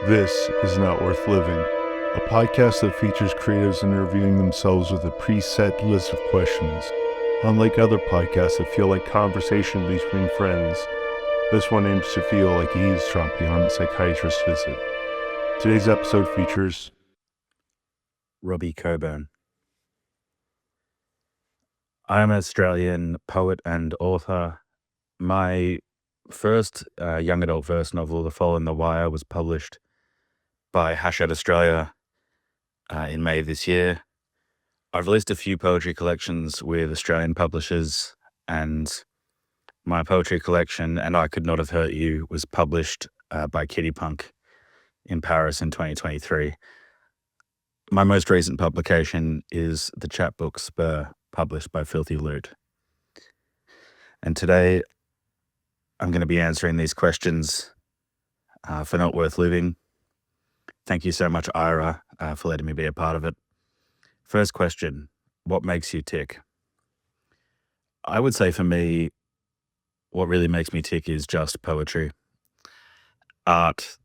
This is Not Worth Living, a podcast that features creatives interviewing themselves with a preset list of questions. Unlike other podcasts that feel like conversation between friends, this one aims to feel like eavesdropping on a psychiatrist's visit. Today's episode features Robbie Coburn. I am an Australian poet and author. My first young adult verse novel, The Fall in the Wire, was published by Hachette Australia in May this year. I've released a few poetry collections with Australian publishers, and my poetry collection, And I Could Not Have Hurt You, was published by Kitty Punk in Paris in 2023. My most recent publication is the chapbook Spur, published by Filthy Loot. And today I'm going to be answering these questions for Not Worth Living. Thank you so much, Ira, for letting me be a part of it. First question, what makes you tick? I would say for me, what really makes me tick is just poetry. Art,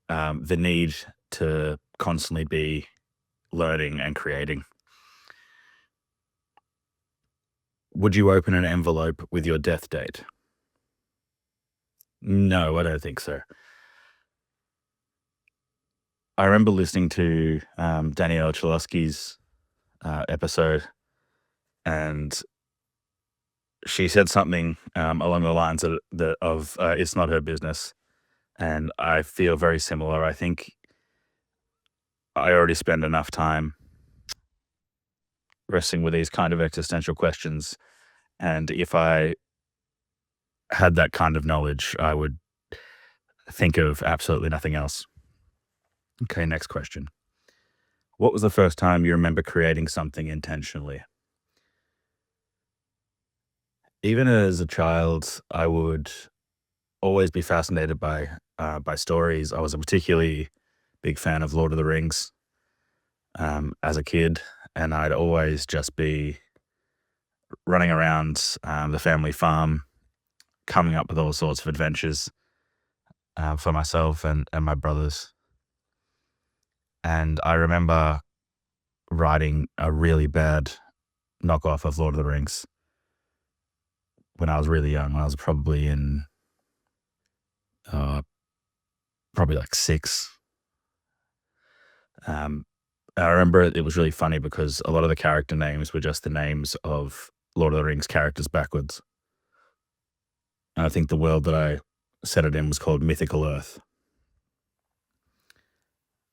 the need to constantly be learning and creating. Would you open an envelope with your death date? No, I don't think so. I remember listening to Danielle Chalosky's episode, and she said something along the lines of it's not her business. And I feel very similar. I think I already spend enough time wrestling with these kind of existential questions. And if I had that kind of knowledge, I would think of absolutely nothing else. Okay, next question. What was the first time you remember creating something intentionally? Even as a child, I would always be fascinated by stories. I was a particularly big fan of Lord of the Rings as a kid, and I'd always just be running around the family farm, coming up with all sorts of adventures for myself and my brothers. And I remember writing a really bad knockoff of Lord of the Rings when I was really young. I was probably in like 6. I remember it was really funny because a lot of the character names were just the names of Lord of the Rings characters backwards. And I think the world that I set it in was called Mythical Earth.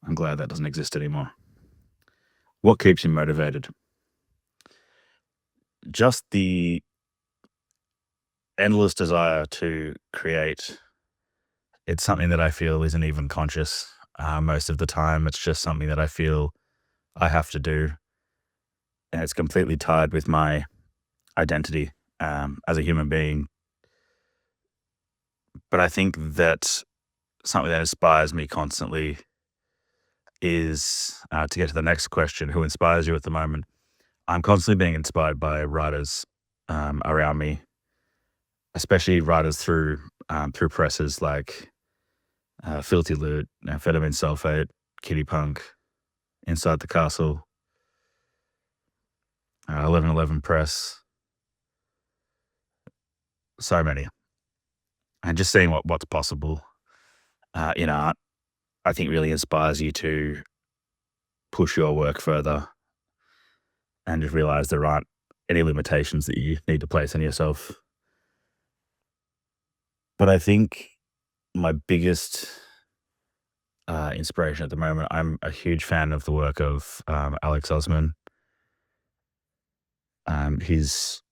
I'm glad that doesn't exist anymore. What keeps you motivated? Just the endless desire to create. It's something that I feel isn't even conscious most of the time. It's just something that I feel I have to do. And it's completely tied with my identity as a human being. But I think that something that inspires me constantly is, to get to the next question, who inspires you at the moment? I'm constantly being inspired by writers around me, especially writers through presses like Filthy Loot, Amphetamine Sulfate, Kitty Punk, Inside the Castle, 1111 Press, so many. And just seeing what's possible in art, I think really inspires you to push your work further and just realize there aren't any limitations that you need to place on yourself. But I think my biggest inspiration at the moment, I'm a huge fan of the work of Alex Osman. His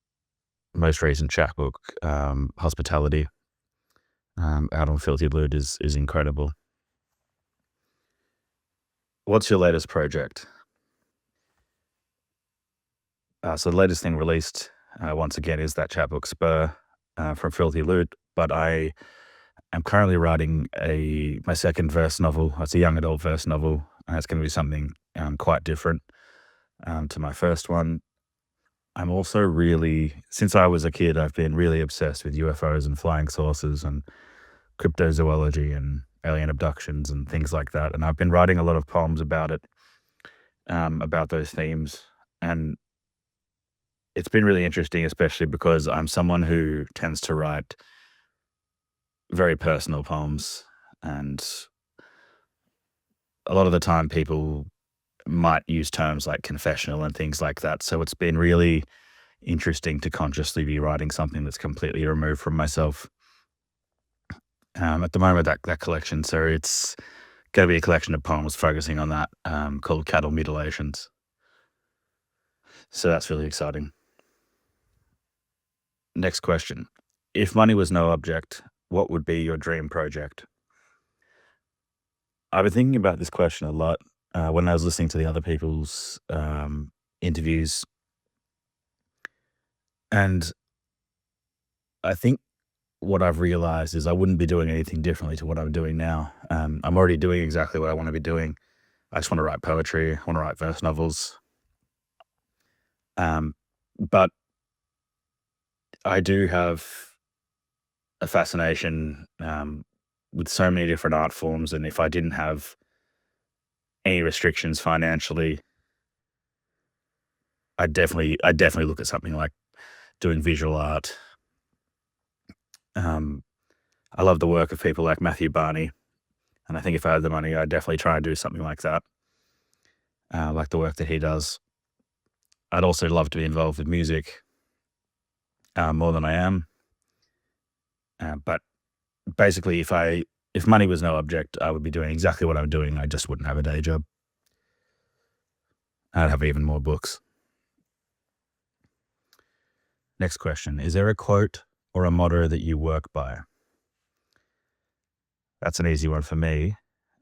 most recent chapbook, Hospitality, out on Filthy Loot, is incredible. What's your latest project? So the latest thing released, once again, is that chapbook Spur from Filthy Loot, but I am currently writing my second verse novel. It's a young adult verse novel, and it's going to be something quite different to my first one. I'm also since I was a kid, I've been really obsessed with UFOs and flying saucers and cryptozoology and alien abductions and things like that. And I've been writing a lot of poems about it, about those themes. And it's been really interesting, especially because I'm someone who tends to write very personal poems. And a lot of the time, people might use terms like confessional and things like that. So it's been really interesting to consciously be writing something that's completely removed from myself. At the moment, that collection, so it's going to be a collection of poems focusing on that, called Cattle Mutilations. So that's really exciting. Next question. If money was no object, what would be your dream project? I've been thinking about this question a lot when I was listening to the other people's interviews. And I think what I've realized is I wouldn't be doing anything differently to what I'm doing now. I'm already doing exactly what I want to be doing. I just want to write poetry. I want to write verse novels. But I do have a fascination with so many different art forms, and if I didn't have any restrictions financially, I'd definitely look at something like doing visual art. I love the work of people like Matthew Barney, and I think if I had the money, I'd definitely try and do something like that, like the work that he does. I'd also love to be involved with music more than I am. But basically, if money was no object, I would be doing exactly what I'm doing. I just wouldn't have a day job. I'd have even more books. Next question. Is there a quote or a motto that you work by? That's an easy one for me.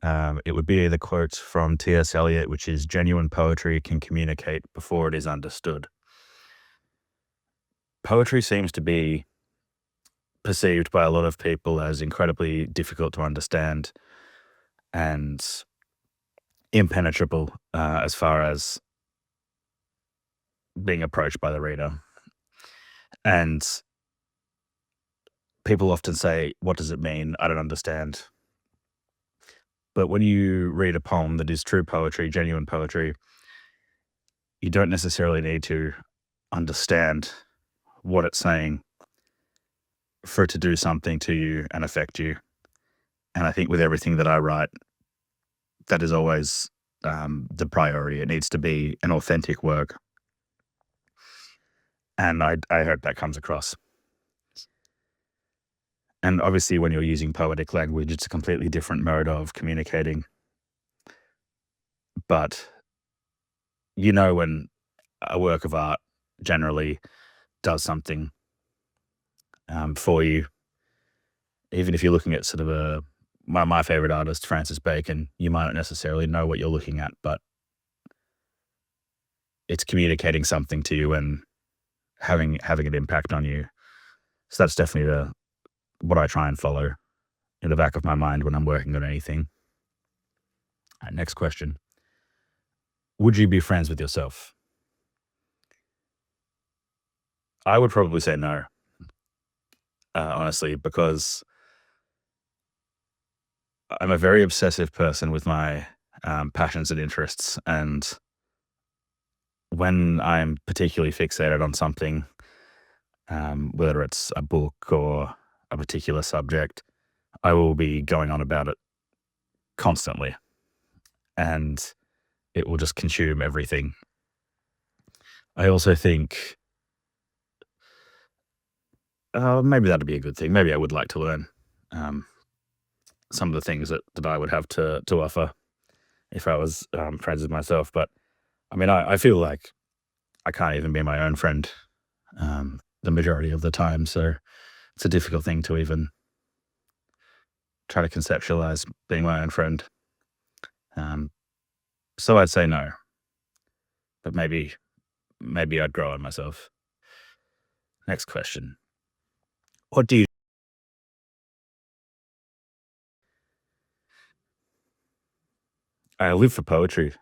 It would be the quote from T.S. Eliot, which is, "Genuine poetry can communicate before it is understood." Poetry seems to be perceived by a lot of people as incredibly difficult to understand and impenetrable as far as being approached by the reader. And people often say, "What does it mean? I don't understand." But when you read a poem that is true poetry, genuine poetry, you don't necessarily need to understand what it's saying for it to do something to you and affect you. And I think with everything that I write, that is always the priority. It needs to be an authentic work. And I hope that comes across. And obviously, when you're using poetic language, it's a completely different mode of communicating. But you know when a work of art generally does something for you, even if you're looking at sort of my favorite artist, Francis Bacon, you might not necessarily know what you're looking at, but it's communicating something to you and having an impact on you. So that's definitely what I try and follow in the back of my mind when I'm working on anything. All right, next question. Would you be friends with yourself? I would probably say no, honestly, because I'm a very obsessive person with my passions and interests. And when I'm particularly fixated on something, whether it's a book or a particular subject, I will be going on about it constantly. And it will just consume everything. I also think maybe that'd be a good thing. Maybe I would like to learn some of the things that I would have to offer if I was friends with myself. But I mean, I feel like I can't even be my own friend the majority of the time. So it's a difficult thing to even try to conceptualize being my own friend. So I'd say no, but maybe I'd grow on myself. Next question. What do you... I live for poetry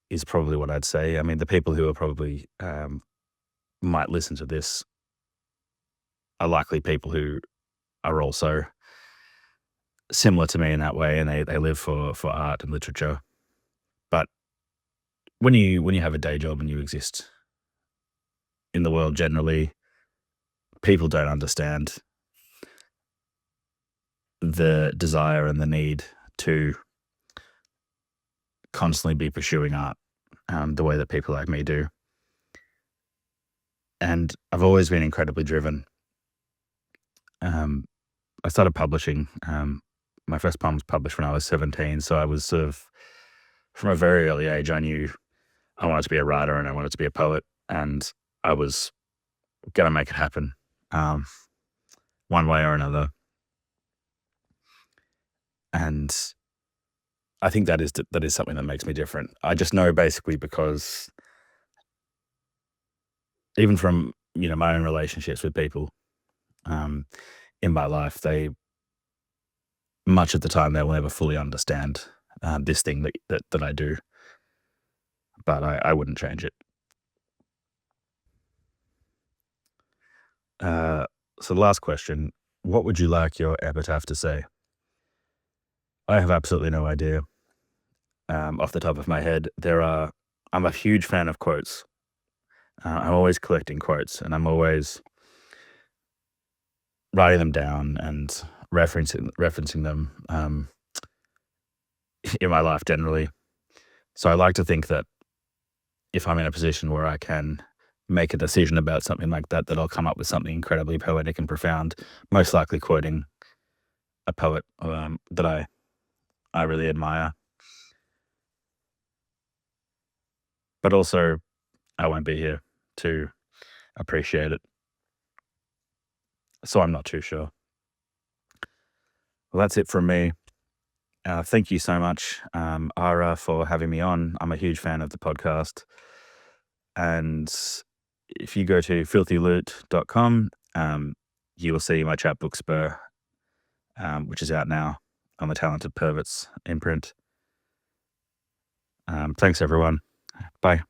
is probably what I'd say. I mean, the people who are probably might listen to this are likely people who are also similar to me in that way, and they live for art and literature. But when you have a day job and you exist in the world generally, people don't understand the desire and the need to constantly be pursuing art the way that people like me do. And I've always been incredibly driven. I started publishing. My first poem was published when I was 17, so I was sort of, from a very early age, I knew I wanted to be a writer and I wanted to be a poet, and I was going to make it happen one way or another. And I think that is something that makes me different. I just know, basically, because even from my own relationships with people in my life, much of the time they will never fully understand this thing that I do, but I wouldn't change it. So the last question: what would you like your epitaph to say? I have absolutely no idea. Off the top of my head, I'm a huge fan of quotes. I'm always collecting quotes, and I'm always writing them down and referencing them in my life generally. So I like to think that if I'm in a position where I can make a decision about something like that, that I'll come up with something incredibly poetic and profound, most likely quoting a poet that I really admire. But also, I won't be here to appreciate it, so I'm not too sure. Well, that's it from me. Thank you so much, Ara, for having me on. I'm a huge fan of the podcast. And if you go to filthyloot.com, you will see my chapbook Spur, which is out now on the Talented Perverts imprint. Thanks, everyone. Bye.